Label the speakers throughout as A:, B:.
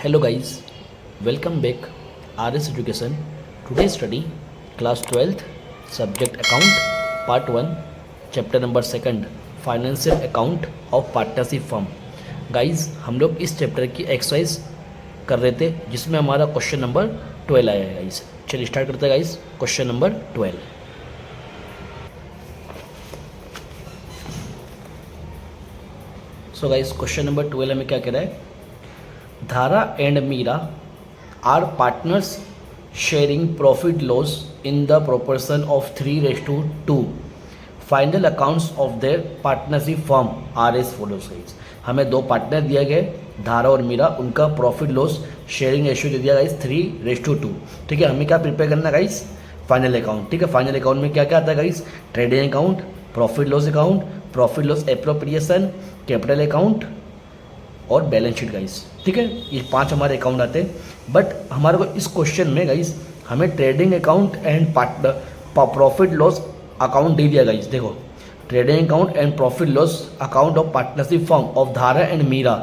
A: Hello guys, welcome back RS Education. Today study class 12th subject account part 1 chapter number 2 financial account of partnership firm. Guys हम लोग इस chapter की exercise कर रहे थे जिसमें हमारा क्वेश्चन नंबर 12 आया है गाइस. चलिए स्टार्ट करते हैं guys. Question number 12. So guys question number 12 हमें क्या कह रहा है. Dhara and Meera are partners sharing profit loss in the proportion of 3:2. Final accounts of their partnership firm are as follows. हमें दो पार्टनर दिया गया, धारा और मीरा, उनका प्रॉफिट लॉस शेयरिंग रेशियो दे दिया गाइस 3:2. ठीक है, हमें क्या प्रिपेयर करना गाइस, फाइनल अकाउंट. ठीक है, फाइनल अकाउंट में क्या क्या आता है guys, trading account, profit loss appropriation, capital account और बैलेंस शीट गाइस. ठीक है, ये 5 हमारे अकाउंट आते हैं. बट हमारे को इस क्वेश्चन में गाइस हमें trading account and profit loss account दे दिया गाइस. देखो, trading account and profit loss account of partnership firm of Dhara and Meera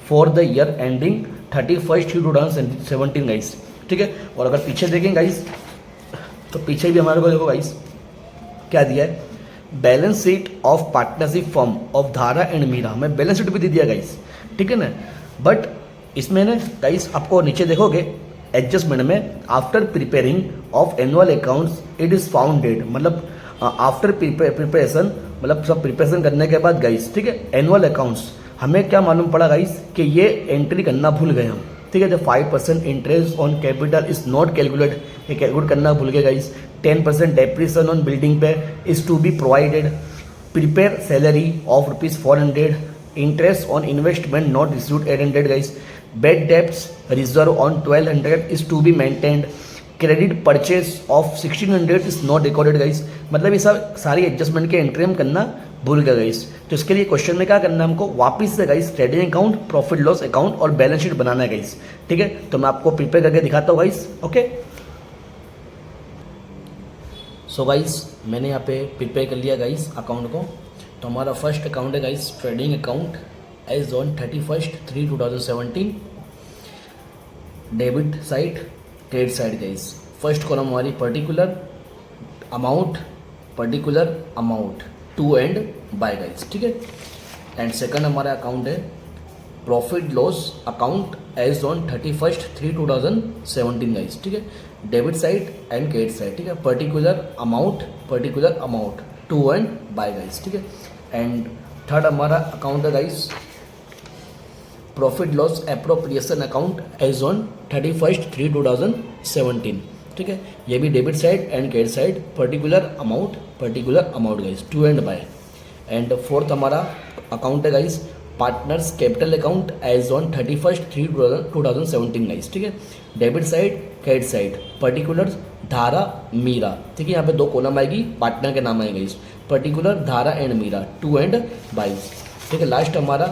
A: for the year ending 31 2017 guys. ठीक है, और अगर पीछे देखें गाइस तो पीछे भी हमारे को देखो गाइस क्या दिया है, balance sheet of partnership firm of Dhara and Meera. हमें बैलेंस शीट भी दे दिया गाइस. ठीक है ना, बट इसमें ना गाइस आपको नीचे देखोगे एडजस्टमेंट में after preparing of annual accounts it is found date, मतलब आफ्टर प्रिपरेशन, मतलब सब प्रिपरेशन करने के बाद गाइस. ठीक है, एनुअल अकाउंट्स हमें क्या मालूम पड़ा गाइस कि ये एंट्री करना भूल गए हम. ठीक है, जो 5% interest on capital is not calculate, ये कैलकुलेट करना भूल गए गाइस. 10% डेप्रिसिएशन ऑन बिल्डिंग पे is to be provided. Prepare salary of ₹400. Interest on investment not received 800 guys. Bad debts reserve on 1200 is to be maintained. Credit purchase of 1600 is not recorded guys. मतलब ये सब सारी adjustment के entry हम करना भूल गए गाइस. तो इसके लिए क्वेश्चन में क्या करना है हमको, वापस से guys trading account, profit loss account और बैलेंस शीट बनाना है गाइस. ठीक है, तो मैं आपको प्रिपेयर करके दिखाता हूँ गाइस. ओके, सो गाइस मैंने यहाँ पे प्रिपेयर कर लिया गाइस अकाउंट को. तो हमारा फर्स्ट अकाउंट है guys trading account as on 31/3/2017. Debit side, credit side guys. First column हमारी particular amount to and by guys. ठीक है, एंड सेकंड हमारा अकाउंट है profit loss account as on 31/3/2017 guys. ठीक है, debit side and credit side. ठीक है, particular amount to and by guys. ठीक है, एंड थर्ड हमारा अकाउंट है guys profit loss appropriation account as on 31/3/2017. ठीक है, ये भी debit side and credit side, particular amount guys, to and by. And fourth हमारा अकाउंट है guys partners capital account as on 31/3/2017 guys. ठीक है, debit side, credit side, particular Dhara Meera. ठीक है, यहाँ पे 2 कॉलम आएगी, पार्टनर के नाम आएंगे guys, particular Dhara and Meera, to and by. ठीक है, लास्ट हमारा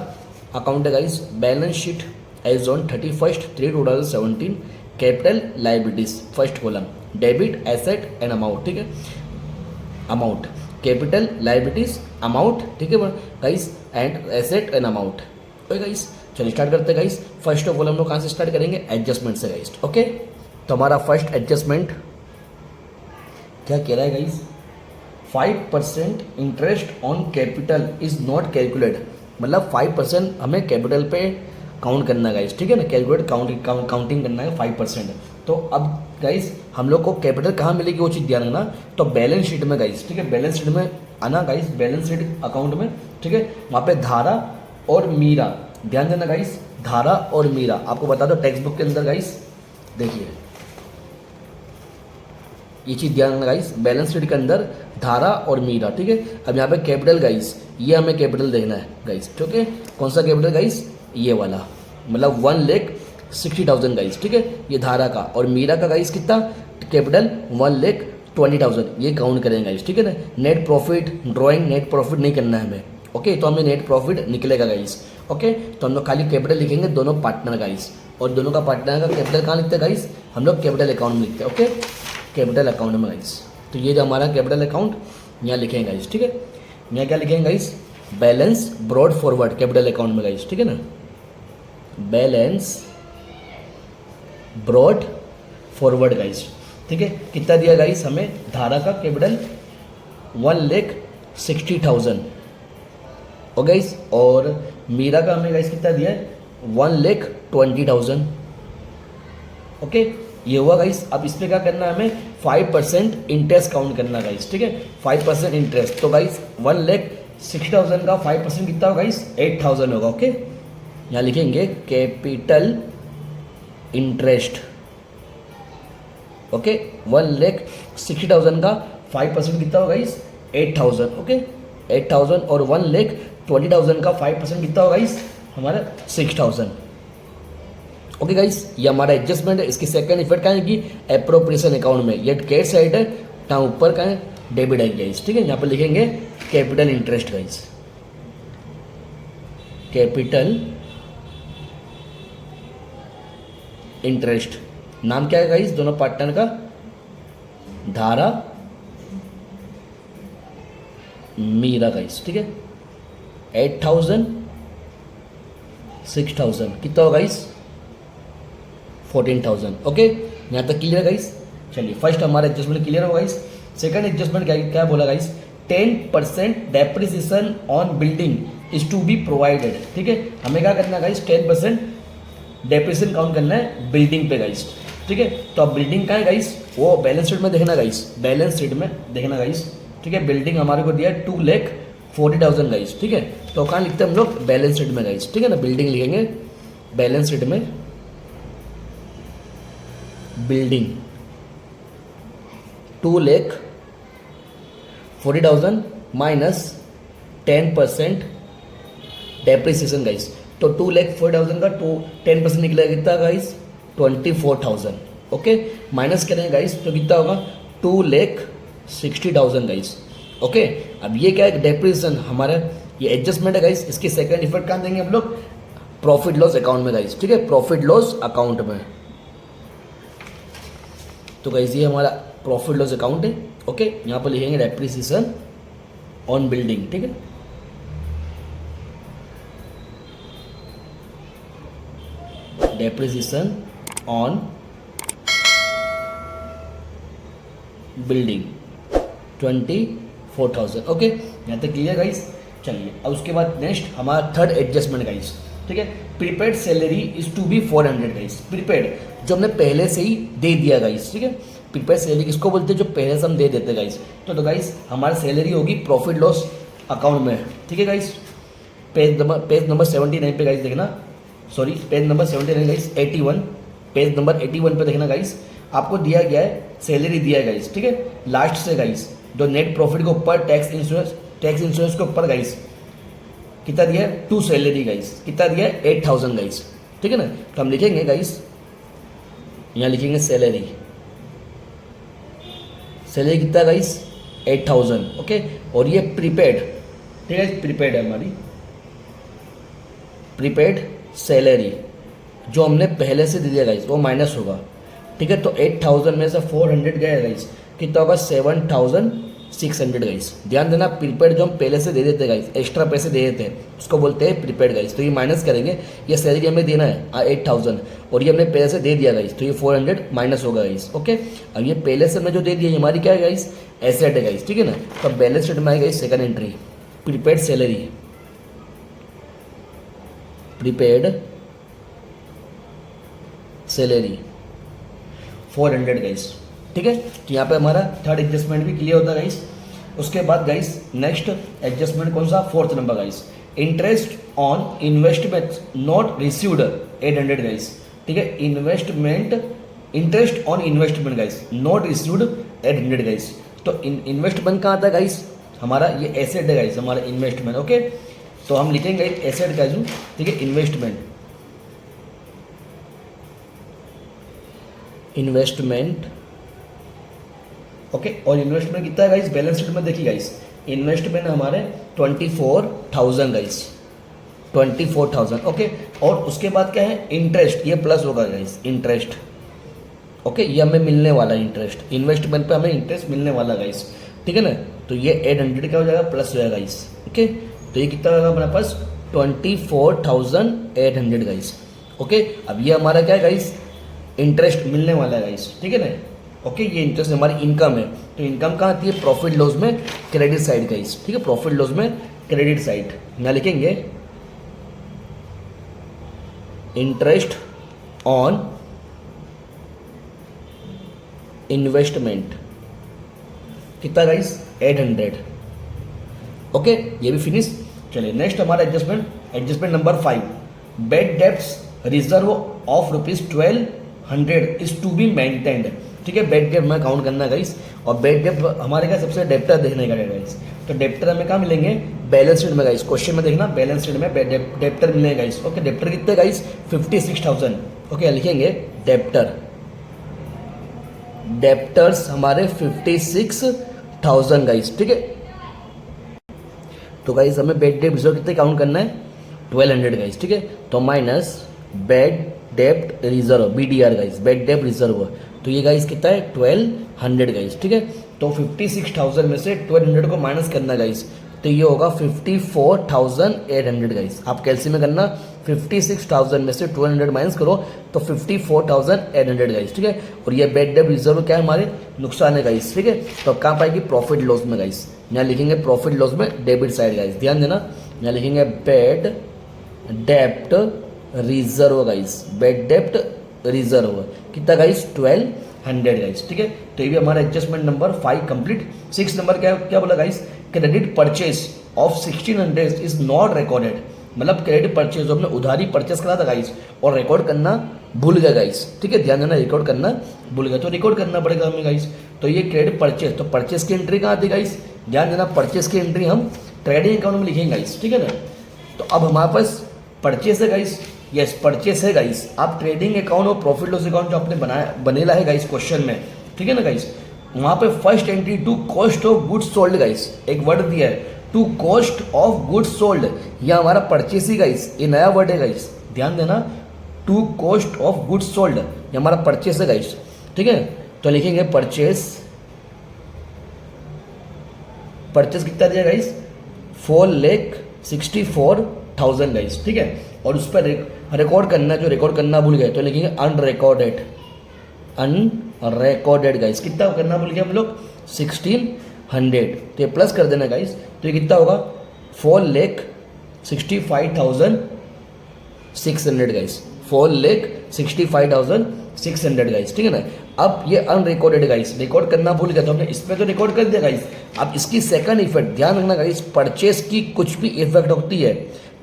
A: अकाउंट है guys balance sheet as on 31/3/2017. Capital liabilities first column, debit asset and amount. ठीक है, अमाउंट, कैपिटल लाइबिलिटीज अमाउंट. ठीक है guys, and asset and amount. Okay guys, चलिए start करते हैं गाइस. फर्स्ट ऑफ ऑल हम लोग कहाँ से स्टार्ट करेंगे, एडजस्टमेंट से गाइस. ओके, तो हमारा फर्स्ट एडजस्टमेंट क्या कह रहा है guys, 5% interest on capital is not calculate, मतलब 5% हमें कैपिटल पे काउंट करना है गाइस. ठीक है ना, कैलकुलेट काउंटिंग करना है 5%. तो अब गाइस हम लोग को कैपिटल कहाँ मिलेगी वो चीज़ ध्यान रखना. तो बैलेंस शीट में गाइस. ठीक है, बैलेंस शीट में आना गाइस, बैलेंस शीट अकाउंट में. ठीक है, वहाँ पे धारा और मीरा ध्यान देना गाइस, धारा और मीरा. आपको बता दो टेक्स्ट बुक के अंदर गाइस देखिए ये चीज़ ध्यान रखना गाइस, बैलेंस शीट के अंदर धारा और मीरा. ठीक है, अब यहाँ पे कैपिटल गाइस, ये हमें कैपिटल देखना है गाइस. ठीक है, कौन सा कैपिटल गाइस, ये वाला, मतलब 1,60,000 गाइस. ठीक है, ये धारा का, और मीरा का गाइस कितना कैपिटल 1,20,000, ये काउंट करेंगे गाइस. ठीक है ना, net profit drawing, net profit नहीं करना है हमें. ओके, तो हमें नेट प्रॉफिट निकलेगा गाइस. ओके, तो हम लोग खाली कैपिटल लिखेंगे दोनों पार्टनर गाइस, और दोनों का पार्टनर का कैपिटल कहाँ लिखते हैं गाइस, हम लोग कैपिटल अकाउंट में लिखते हैं. ओके, कैपिटल अकाउंट में गाइस. तो ये जो हमारा कैपिटल अकाउंट यहाँ लिखेंगे गाइस. ठीक है, यहाँ क्या लिखेंगे guys, balance brought forward capital account में गाइस. ठीक है ना, बैलेंस ब्रॉड फॉरवर्ड गाइस, ठीक है। कितना दिया गाइस हमें धारा का कैपिटल 1,60,000 और गाइस, और मीरा का हमें गाइस कितना दिया है 1,20,000। ओके, ये हुआ गाइस। अब इस पे क्या करना है हमें 5% इंटरेस्ट काउंट करना गाइस, ठीक है, 5% इंटरेस्ट। तो गाइस 1,60,000 का 5% कितना होगा गाइस 8,000 होगा। ओके, यहाँ लिखेंगे कैपिटल इंटरेस्ट। ओके, 1,60,000 का 5% कितना होगा गाइस 8,000। ओके, 8,000 और 1,20,000 का 5% कितना होगा गाइस हमारा 6,000। ओके गाइस, ये हमारा एडजस्टमेंट है। इसकी सेकंड इफेक्ट क्या है कि एप्रोप्रिएशन अकाउंट में ये कैट साइड है, यहाँ ऊपर का है डेबिट है गाइस, ठीक है। यहाँ पर लिखेंगे capital interest guys, capital interest. नाम क्या है गाइस दोनों पार्टनर का, धारा मीरा गाइस, ठीक है। 8,000 6,000 कितना होगा गाइस 14,000। ओके, यहाँ तक क्लियर गाइस। चलिए फर्स्ट हमारा एडजस्टमेंट क्लियर होगा गाइस। सेकंड एडजस्टमेंट क्या बोला guys, 10% depreciation on building is to be provided, ठीक है। हमें क्या करना है गाइस 10% डेप्रिसिएशन काउंट करना है बिल्डिंग पे गाइस, ठीक है। तो अब बिल्डिंग का है गाइस वो बैलेंस शीट में देखना गाइस, बैलेंस शीट में देखना गाइस, ठीक है। बिल्डिंग हमारे को दिया है 2,40,000 गाइस, ठीक है। तो कहाँ लिखते हैं हम लोग बैलेंस शीट में गाइस, ठीक है ना। बिल्डिंग लिखेंगे बैलेंस शीट में, बिल्डिंग 2,40,000 माइनस 10% डेप्रिसिएशन गाइस। तो 2,40,000 का 10% निकलेगा कितना गाइस 24,000। ओके, माइनस करेंगे गाइस तो कितना होगा 2,60,000 गाइस। ओके, अब ये क्या है डेप्रिसिएशन हमारा, ये एडजस्टमेंट है गाइस। इसकी सेकंड इफेक्ट कहाँ देंगे हम लोग प्रॉफिट लॉस अकाउंट में गाइस, ठीक है, प्रॉफिट लॉस अकाउंट में। तो गाइस ये हमारा प्रॉफिट लॉस अकाउंट है। ओके, यहाँ पर लिखेंगे डेप्रिसिएशन ऑन बिल्डिंग, ठीक है। Depreciation on building 24,000। ओके, यहाँ तक क्लियर गाइस। चलिए अब उसके बाद नेक्स्ट हमारा थर्ड एडजस्टमेंट गाइस, ठीक है। Prepaid salary is to be 400 guys. Prepaid जो हमने पहले से ही दे दिया गाइस, ठीक है। प्रीपेड सैलरी किसको बोलते हैं, जो पहले से हम दे देते गाइस। तो गाइस हमारी सैलरी होगी प्रॉफिट लॉस अकाउंट में, ठीक है गाइस। पेज नंबर 79 पे गाइस देखना, sorry page number 79 guys 81, page number 81 पे देखना गाइस। आपको दिया गया है सैलरी दिया है गाइस, ठीक है। लास्ट से गाइस जो नेट प्रॉफिट के ऊपर टैक्स इंश्योरेंस के ऊपर गाइस कितना दिया है 2 सैलरी गाइस, कितना दिया है 8,000 गाइस, ठीक है ना। तो हम लिखेंगे गाइस, यहाँ लिखेंगे सैलरी, सैलरी कितना गाइस 8,000। ओके, और ये प्रीपेड, ठीक है, प्रीपेड है हमारी प्रीपेड सैलरी जो हमने पहले से दे दिया गाइस वो माइनस होगा, ठीक है। तो 8,000 में से 400 गया गाइस, कितना होगा 7,600 गाइस। ध्यान देना प्रीपेड जो हम पहले से दे देते गाइस, एक्स्ट्रा पैसे दे देते हैं उसको बोलते हैं प्रीपेड गाइस। तो ये माइनस करेंगे, ये सैलरी हमें देना है 8,000 और ये हमने पहले से दे दिया गाइस, तो ये 400 माइनस होगा गाइस। ओके, अब ये पहले से हमने जो दे दिया हमारी क्या है गाइस एसेट है गाइस, ठीक है ना। तो बैलेंस शीट में आएगा guys second entry prepaid salary, prepaid salary 400 guys, ठीक है। तो यहाँ पे हमारा थर्ड एडजस्टमेंट भी क्लियर होता है गाइस। उसके बाद गाइस नेक्स्ट एडजस्टमेंट कौन सा, fourth number guys, interest on investment not received 800 guys, ठीक है। Interest on investment guys not received 800 guys. तो इन्वेस्टमेंट कहाँ आता है गाइस, हमारा ये एसेट है गाइस, हमारा इन्वेस्टमेंट। ओके, तो हम लिखेंगे एसेट का जो, ठीक है, इन्वेस्टमेंट ओके। और इन्वेस्टमेंट कितना है गाइस बैलेंस शीट में देखिए गाइस, इन्वेस्टमेंट हमारे 24,000 गाइस, 24,000। ओके, और उसके बाद क्या है इंटरेस्ट, ये प्लस होगा गाइस इंटरेस्ट। ओके, ये हमें मिलने वाला इंटरेस्ट, इन्वेस्टमेंट पे हमें इंटरेस्ट मिलने वाला गाइस, ठीक है ना। तो ये 800 का हो जाएगा प्लस हो जाएगा गाइस। ओके, तो ये कितना होगा हमारे पास 24,800 गाइस। ओके, अब ये हमारा क्या है गाइस इंटरेस्ट मिलने वाला है गाइस, ठीक है ना। ओके, ये इंटरेस्ट हमारी इनकम है, तो इनकम कहाँ आती है, प्रॉफिट लॉस में क्रेडिट साइड गाइस, ठीक है, प्रॉफिट लॉस में क्रेडिट साइड। यहाँ लिखेंगे इंटरेस्ट ऑन इन्वेस्टमेंट, कितना गाइस, 800। ओके, ये भी फिनिश। चलिए नेक्स्ट हमारा adjustment number 5, bad debts reserve of ₹1200 is to be maintained, ठीक है। बेड डेब्ट में काउंट करना गाइस, और बेड डेब्ट हमारे क्या सबसे डेप्टर देखने का है गाइस, तो डेप्टर हमें कहाँ मिलेंगे, बैलेंस शीट में गाइस। क्वेश्चन में देखना बैलेंस शीट में डेप्टर मिलेंगे गाइस। ओके, डेप्टर कितने गाइस, 56,000। ओके, लिखेंगे डेप्टर्स हमारे 56,000 गाइस, ठीक है। तो गाइस हमें बेड डेब्ट रिजर्व कितने काउंट करना है, 1200 गाइस, ठीक है। तो माइनस बेड डेब्ट रिजर्व, BDR गाइस, बेड डेब्ट रिजर्व, तो ये गाइस कितना है, 1200 गाइस, ठीक है। तो 56,000 में से 1200 को माइनस करना गाइस, तो ये होगा 54,800 गाइस। आप कैलसी में करना, 56,000 में से 1200 माइनस करो तो 54,800 गाइस, ठीक है। और ये बेड डेब्ट रिजर्व क्या है, हमारे नुकसान है गाइस, ठीक है। तो कहाँ पाएगी, प्रॉफिट लॉस में गाइस। यहाँ लिखेंगे प्रॉफिट लॉस में डेबिट साइड गाइस, ध्यान देना। यहाँ लिखेंगे बेड डेब्ट रिजर्व गाइस, बेड डेब्ट रिजर्व कितना गाइस, 1200 गाइस, ठीक है। तो ये भी हमारा एडजस्टमेंट नंबर 5 कंप्लीट। 6 नंबर क्या बोला guys, credit purchase of 1600 is not recorded, मतलब क्रेडिट परचेज हमने उधारी परचेस करा था गाइस और रिकॉर्ड करना भूल गया गाइस, ठीक है। ध्यान देना, रिकॉर्ड करना भूल गया तो रिकॉर्ड करना पड़ेगा हमें गाइस। तो ये क्रेडिट परचेज, तो परचेस की एंट्री कहाँ आती गाइस, ध्यान देना, परचेस की एंट्री हम ट्रेडिंग अकाउंट में लिखेंगे गाइस, ठीक है ना। तो अब हमारे पास परचेस है गाइस, यस परचेस है गाइस। आप ट्रेडिंग अकाउंट और प्रॉफिट लॉस अकाउंट जो आपने बनेला है गाइस क्वेश्चन में, ठीक है ना गाइस, वहां पे first entry to cost of goods sold guys, एक वर्ड दिया है to cost of goods sold, ये हमारा परचेस ही गाइस, ये नया वर्ड है गाइस, ध्यान देना, to cost of goods sold ये हमारा परचेस है गाइस, ठीक है। तो लिखेंगे परचेस कितना दिया गाइस, 4,64,000 गाइस, ठीक है। और उस पर रिकॉर्ड करना, जो रिकॉर्ड करना भूल गए तो लिखेंगे अनरिकॉर्डेड गाइस, कितना करना भूल गए हम लोग, 1600, तो ये प्लस कर देना गाइस, तो ये कितना होगा, 4,65,600 गाइस, 4,65,600 गाइस, ठीक है ना। अब ये अनरिकॉर्डेड गाइस, रिकॉर्ड करना भूल गया तो हमने इस पे तो रिकॉर्ड कर दिया गाइस। अब इसकी सेकंड इफेक्ट ध्यान रखना गाइस, परचेस की कुछ भी इफेक्ट होती है,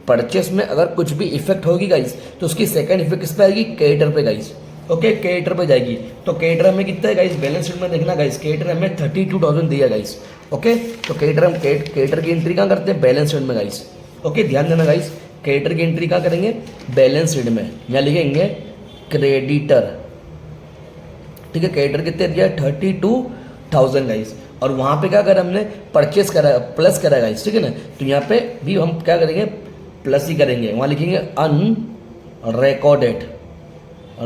A: परचेस में अगर कुछ भी इफेक्ट होगी गाइस तो उसकी सेकंड इफेक्ट किस पे आएगी, क्रेडिटर पे गाइस। ओके, क्रेडिटर पे जाएगी, तो क्रेडिटर में कितना है गाइस, बैलेंस शीट में देखना गाइस, क्रेडिटर हमें 32,000 दिया गाइस। ओके, तो क्रेडिटर की एंट्री कहाँ करते हैं, बैलेंस शीट में गाइस। ओके, ध्यान देना गाइस, क्रेडिटर की एंट्री कहाँ करेंगे, बैलेंस शीट में। यहाँ लिखेंगे क्रेडिटर, ठीक है। क्रेडिटर कितने दिया, 32,000 गाइस, और वहां पे क्या करा हमने, परचेस करा, प्लस करा गाइस, ठीक है ना। तो यहाँ पे भी हम क्या करेंगे, प्लस ही करेंगे, वहां लिखेंगे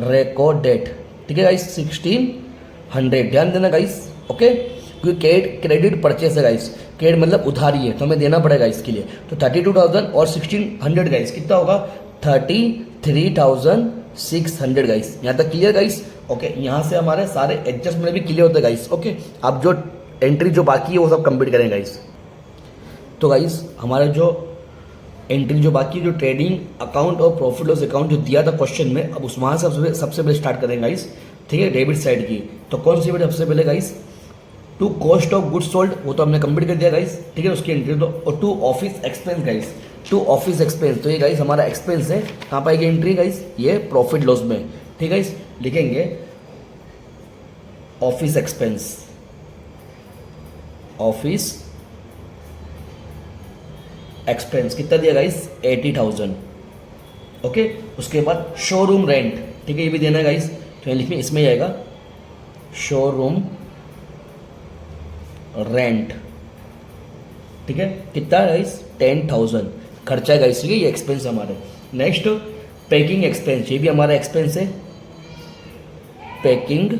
A: रिकॉर्डेड, ठीक है गाइस, 1600, ध्यान देना गाइस। ओके, क्योंकि क्रेडिट परचेस है गाइस, क्रेडिट मतलब उधारी है तो हमें देना पड़ेगा इसके लिए। तो 32,000 और 1600 गाइस कितना होगा, 33,600 गाइस। यहाँ तक क्लियर गाइस। ओके, यहाँ से हमारे सारे एडजस्टमेंट भी क्लियर होते हैं गाइस। ओके, अब जो एंट्री जो बाकी है वो सब कंप्लीट करें गाइस। तो गाइस हमारा जो एंट्री जो बाकी जो ट्रेडिंग अकाउंट और प्रॉफिट लॉस अकाउंट जो दिया था क्वेश्चन में, अब उस वहाँ से सबसे पहले स्टार्ट करेंगे गाइस, ठीक है, डेबिट साइड की। तो कौन सी सबसे पहले guys, to cost of goods sold, वो तो हमने कंप्लीट कर दिया गाइस, ठीक है, उसकी एंट्री। तो और to office expense guys, to office expense, तो ये गाइस हमारा एक्सपेंस है, कहाँ पाएगी एंट्री गाइस, ये प्रॉफिट लॉस में, ठीक है गाइस। लिखेंगे ऑफिस एक्सपेंस, ऑफिस एक्सपेंस कितना दिया गाइस, 80,000। ओके, उसके बाद शोरूम रेंट, ठीक है, ये भी देना है गाइस, तो लिखिए इसमें जाएगा शोरूम रेंट, ठीक है, कितना गाइस, 10,000 खर्चा है गाइस, ठीक है, ये एक्सपेंस हमारे। नेक्स्ट पैकिंग एक्सपेंस, ये भी हमारा एक्सपेंस है, पैकिंग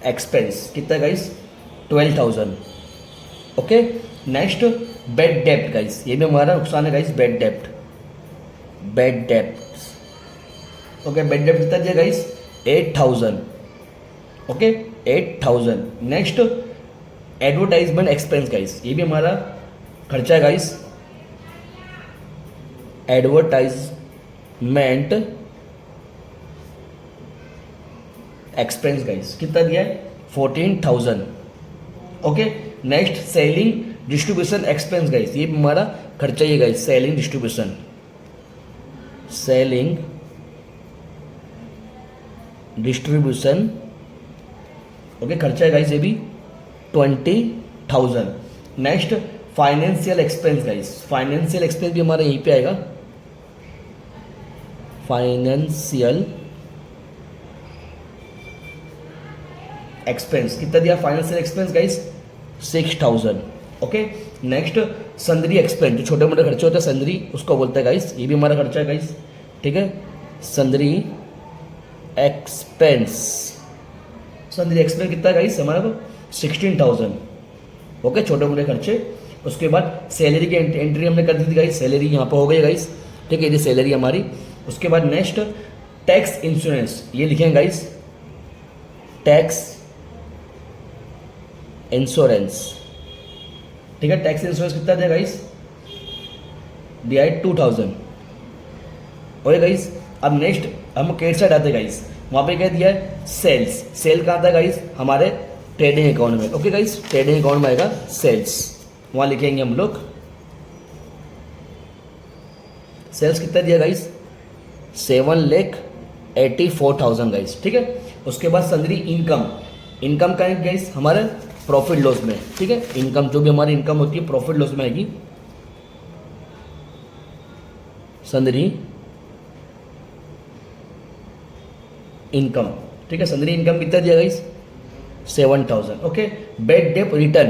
A: एक्सपेंस कितना गाइस, 12,000। ओके, नेक्स्ट बेड डेप्ट गाइस, ये भी हमारा नुकसान है गाइस, बेड डेप्ट ओके, बेड डेप्ट कितना दिया guys, 8000, okay 8000। Next advertisement expense guys, ये भी हमारा खर्चा है गाइस, एडवर्टाइजमेंट एक्सपेंस गाइस कितना दिया है, 14000, okay. Next selling distribution expense guys, ये हमारा खर्चा ही guys, selling distribution, selling distribution, okay खर्चा है गाइस ये भी 20000। Next financial expense guys, financial expense भी हमारा यहीं पे आएगा, फाइनेंशियल एक्सपेंस कितना दिया, financial expense guys 6000, okay. Next sundry expense, जो छोटे मोटे खर्चे होते हैं सन्ड्री, उसको बोलते हैं गाइस, ये भी हमारा खर्चा है गाइस, ठीक है। सन्ड्री एक्सपेंस, सन्ड्री एक्सपेंस कितना है गाइस हमारा को 16000, ओके छोटे मोटे खर्चे। उसके बाद सैलरी की एंट्री हमने कर दी थी गाइस, सैलरी यहाँ पर हो गई गाइस, ठीक है, ये सैलरी हमारी। उसके बाद नेक्स्ट टैक्स इंश्योरेंस, ये लिखेंगे गाइस, टैक्स इंश्योरेंस, ठीक है। टैक्स इंश्योरेंस कितना दिया गाइस, दिया है 2000, और गाइस अब नेक्स्ट हम क्रेडिट साइड आते हैं गाइस, वहाँ पे क्या दिया है, सेल्स, सेल कहाँ आता है गाइस, हमारे ट्रेडिंग अकाउंट में, ओके गाइस ट्रेडिंग अकाउंट में आएगा सेल्स, वहाँ लिखेंगे हम लोग सेल्स कितना दिया गाइस, 7,84,000 गाइस, ठीक है। उसके बाद सन्ड्री इनकम, इनकम का है गाइस हमारे प्रॉफिट लॉस में, ठीक है, इनकम जो भी हमारी इनकम होती है प्रॉफिट लॉस में आएगी, सन्ड्री इनकम, ठीक है। सन्ड्री इनकम कितना दिया गाइस, 7000, ओके। बेड डेप्ट रिटर्न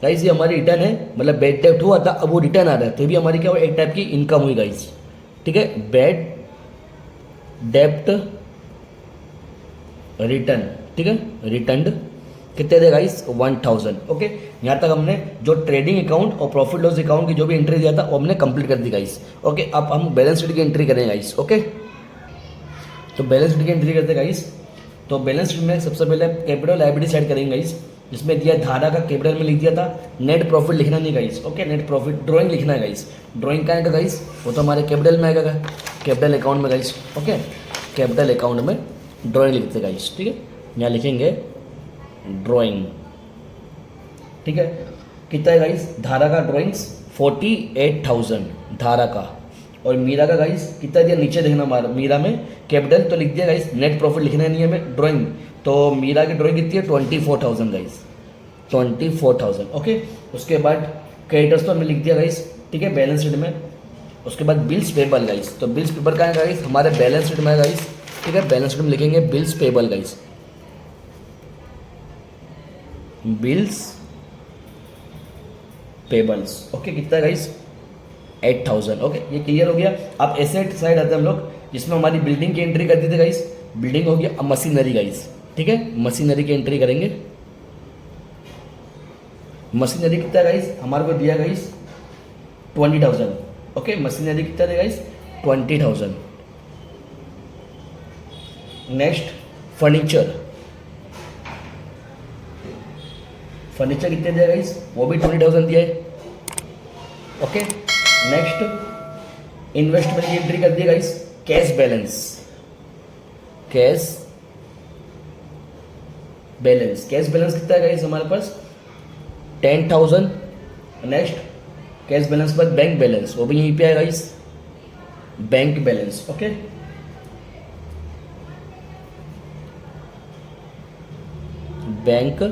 A: गाइस, ये हमारी रिटर्न है, मतलब बेड डेप्ट हुआ था अब वो रिटर्न आ रहा है, तो भी हमारी क्या हुआ, एक टाइप की इनकम हुई गाइस, ठीक है। बेड डेप्ट रिटर्न, ठीक है, रिटर्न कितने दे गाइस, 1000, ओके। यहाँ तक हमने जो ट्रेडिंग अकाउंट और प्रॉफिट लॉस अकाउंट की जो भी एंट्री दिया था वो हमने कंप्लीट कर दी गाइस, ओके। अब हम बैलेंस शीट की एंट्री करेंगे गाइस, ओके। तो बैलेंस शीट की एंट्री करते हैं गाइस, तो बैलेंस शीट में सबसे पहले कैपिटल लायबिलिटी साइड करेंगे गाइस, जिसमें दिया धारा का कैपिटल में लिख दिया था, नेट प्रॉफिट लिखना नहीं guys, okay. Net profit drawing लिखना है गाइस, ड्राइंग का आएगा गाइस, वो तो हमारे कैपिटल में आएगा, कैपिटल अकाउंट में गाइस, ओके। कैपिटल अकाउंट में ड्राइंग लिखते गाइस, ठीक है, यहाँ लिखेंगे ड्राइंग, ठीक है। कितना है गाइस, धारा का ड्राइंग्स 48,000 धारा का, और मीरा का गाइस कितना दिया, नीचे देखना हमारा मीरा में कैपिटल तो लिख दिया गाइस, नेट प्रॉफिट लिखना है नहीं हमें, ड्राइंग, तो मीरा की ड्राइंग कितनी है 24,000 गाइस, 24,000, ओके। उसके बाद क्रेडिटर्स तो हमने लिख दिया गाइस, ठीक है, बैलेंस शीट में। उसके बाद बिल्स पेबल गाइस, तो बिल्स पेबल का है गाइस हमारे बैलेंस शीट में है गाइस, ठीक है। बैलेंस शीट में लिखेंगे bills payable guys, bills payables, okay. कितना गाइस, 8000, ओके, ये क्लियर हो गया। अब एसेट साइड आते हैं हम लोग, जिसमें हमारी बिल्डिंग की एंट्री कर दी थी गाइस, बिल्डिंग हो गया। अब मशीनरी गाइस, ठीक है, मशीनरी की एंट्री करेंगे। मशीनरी कितना गाइस, हमारे को दिया गाइस 20,000, ओके। मशीनरी कितना दिया गाइस, 20,000। नेक्स्ट फर्नीचर, फर्नीचर कितने दिया गाइस, वो भी 20,000 दिया है, ओके। नेक्स्ट इन्वेस्टमेंट की एंट्री कर दिया guys, cash balance, cash balance, cash balance कितना है गाइस हमारे पास 10,000। नेक्स्ट कैश बैलेंस के बाद बैंक बैलेंस, वो भी यहीं पे है guys, bank balance, okay. Bank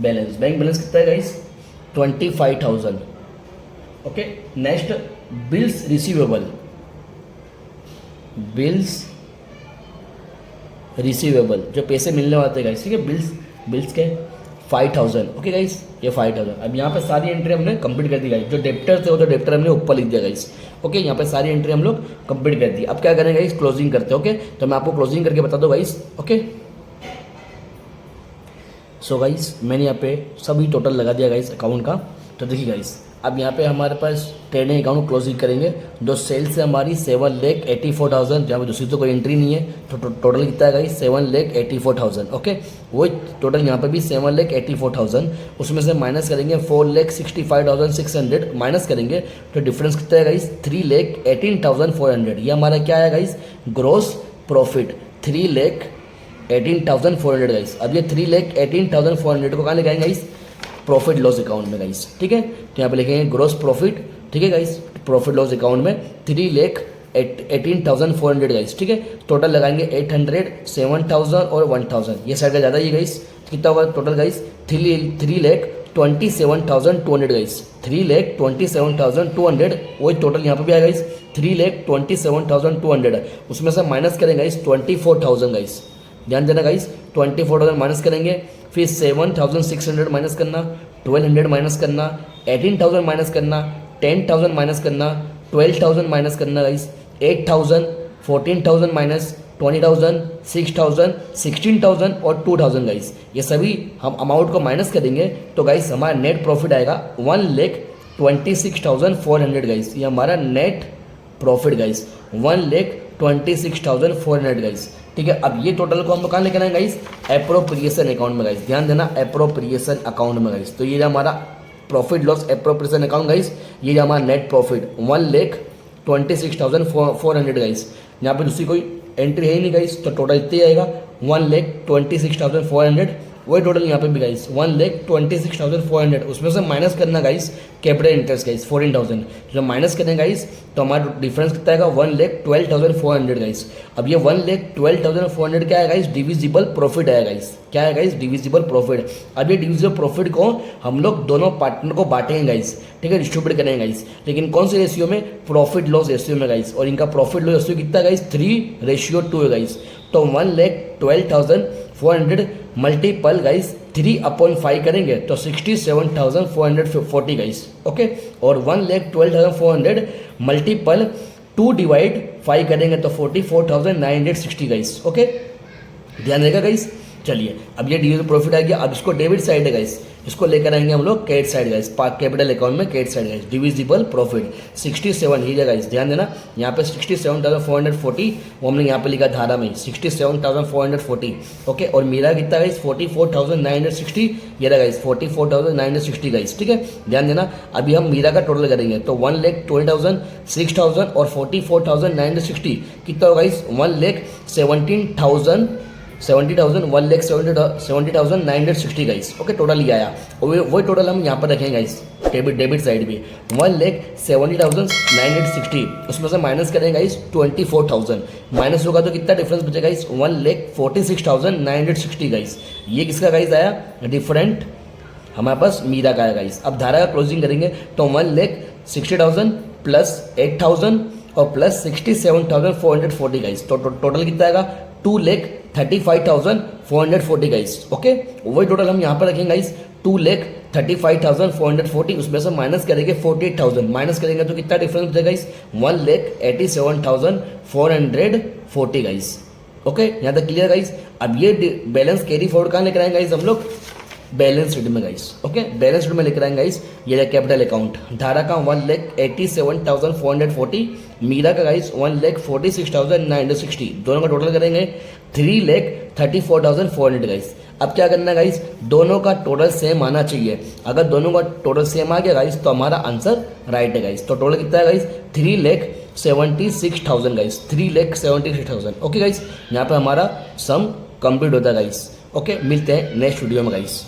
A: balance, bank balance कितना है guys 25,000, okay. Next bills receivable, bills receivable जो पैसे मिलने वाले हैं गाइस, ठीक है, बिल्स के 5,000, ओके गाइस, ये 5,000। अब यहाँ पे सारी एंट्री हमने कंप्लीट कर दी गाइस, जो डेप्टर थे वो तो डेप्टर हमने ऊपर लिख दिया गाइस, ओके। यहाँ पे सारी एंट्री हम लोग कंप्लीट कर दी। अब क्या करेंगे गाइस, क्लोजिंग करते हैं, ओके। तो मैं आपको क्लोजिंग करके बता दूँ गाइस, ओके। सो गाइस मैंने यहाँ पे सभी टोटल लगा दिया गाइस अकाउंट का। तो देखिए गाइस अब यहाँ पे हमारे पास ट्रेडिंग अकाउंट क्लोजिंग करेंगे। जो सेल्स है हमारी 7,84,000, जहाँ पे दूसरी तो कोई एंट्री नहीं है, तो टोटल कितना है गाइस 7,84,000। ओके, वही टोटल यहाँ पे भी 7,84,000, उसमें से माइनस करेंगे 4,65,600 माइनस करेंगे तो डिफरेंस कितना है गाइस 3,18,400। ये हमारा क्या है गाइस ग्रोस प्रॉफिट 3,18,400 गाइस। अब ये 3,18,400 को कहाँ लेके आएंगे गाइस प्रॉफिट लॉस अकाउंट में गाइस। ठीक है, तो यहाँ पे लिखेंगे ग्रोस प्रॉफिट। ठीक है गाइस, प्रॉफिट लॉस अकाउंट में 3,18,400 गाइस। ठीक है, टोटल लगाएंगे 800, 7,000 और 1,000। ये साइड का ज़्यादा ही गाइस, कितना होगा टोटल गाइस 3,27,200 गाइस। 3,27,200 वही टोटल यहाँ पे भी आएगा गाइस 3,27,200। उसमें से माइनस करेंगे गाइस 24,000 गाइस। ध्यान देना गाइस 24,000 माइनस करेंगे, फिर 7,600 माइनस करना, 1,200 माइनस करना, 18,000 माइनस करना, 10,000 माइनस करना, 12,000 माइनस करना गाइस, 8,000, 14,000 माइनस, 20,000, 6,000, 16,000 और 2,000 गाइस। ये सभी हम अमाउंट को माइनस करेंगे तो गाइस हमारा नेट प्रॉफिट आएगा 1,26,400 गाइस। ये हमारा नेट प्रॉफिट गाइस 1,26,400 गाइस। ठीक है, अब ये टोटल को हम कहाँ लेकर आएंगे गाइस एप्रोप्रिएशन अकाउंट में गाइस। ध्यान देना एप्रोप्रिएशन अकाउंट में गाइस। तो ये हमारा profit loss appropriation account guys, ये हमारा नेट प्रॉफिट 1,26,400 गाइस। यहाँ पे दूसरी कोई एंट्री है ही नहीं गाइस, तो टोटल इतने आएगा 1,26,400। वही टोटल यहाँ पे भी गाइस 1,26,400। उसमें से माइनस करना गाइस कैपिटल इंटरेस्ट गाइस 14,000। जब माइनस करेंगे गाइस तो हमारा डिफरेंस कितना आएगा 1,12,400 गाइस। अब ये 1,12,400 क्या है गाइस डिविजिबल प्रॉफिट है गाइस। क्या है गाइस डिविजिबल प्रॉफिट। अब ये डिविजिबल प्रॉफिट को हम लोग दोनों पार्टनर को बांटेंगे गाइस। ठीक है, डिस्ट्रीब्यूट करेंगे गाइस, लेकिन कौन से रेशियो में प्रॉफिट लॉस रेशियो में गाइस। और इनका प्रॉफिट लॉस रेशियो कितना गाइस 3:2 है गाइस। तो 1,12,400 मल्टीपल गाइस 3/5 करेंगे तो 67,440 गाइस। ओके, और 1,12,400 मल्टीपल 2/5 करेंगे तो 44,960 गाइस। ओके, ध्यान रहेगा गाइस। चलिए, अब ये डिविजिबल प्रॉफिट आ गया। अब इसको डेबिट साइड है गाइस, इसको लेकर आएंगे हम लोग credit side guys, capital account में credit side guys. Divisible profit 67 ही गाइस। ध्यान देना यहाँ पे 67,440 वो हमने यहाँ पे लिखा धारा में 67,440। ओके, और मेरा कितना गाइस 44,960 ये रहा गाइस 44,960 गाइस। ठीक है, ध्यान देना। अभी हम मीरा का टोटल करेंगे तो 1,20,000, 6,000 और 44,960 कितना होगा गाइस 1,17,000, 1,70,960 गाइस। ओके, टोटल ही आया। और वही टोटल हम यहाँ पर रखेंगे गाइस डेबिट साइड भी 1,70,960। उसमें से माइनस करेंगे गाइस 24,000 माइनस होगा तो कितना डिफरेंस बचेगा गाइस 1,46,960 गाइस। ये किसका गाइस आया डिफरेंट हमारे पास मीरा का है गाइस। अब धारा का क्लोजिंग करेंगे तो 1,60,000 प्लस 8,000 और प्लस 67,440 गाइस। तो टोटल कितना आएगा 2,35,440 गाइस। ओके, वही टोटल हम यहाँ पर रखेंगे गाइस 2,35,440। उसमें से माइनस करेंगे 48,000 माइनस करेंगे तो कितना डिफरेंस बचेगा गाइस 1,87,440 गाइस। ओके, यहाँ तक क्लियर गाइस। अब ये बैलेंस कैरी फॉरवर्ड कहाँ लेकर आएंगे गाइस हम लोग बैलेंस शीट में गाइस। ओके, बैलेंस शीट में लेकर आएंगे गाइस। ये कैपिटल अकाउंट धारा का 1,87,440, मीरा का गाइस 1,46,960। दोनों का टोटल करेंगे 3,34,400 गाइस। अब क्या करना है गाइस दोनों का टोटल सेम आना चाहिए। अगर दोनों का टोटल सेम आ गया गाइस तो हमारा आंसर राइट है गाइस। तो टोटल कितना है गाइस 3,76,000 गाइस 3,76,000। ओके गाइस, यहाँ पे हमारा सम कंप्लीट होता है गाइस। ओके, मिलते हैं नेक्स्ट वीडियो में गाइस।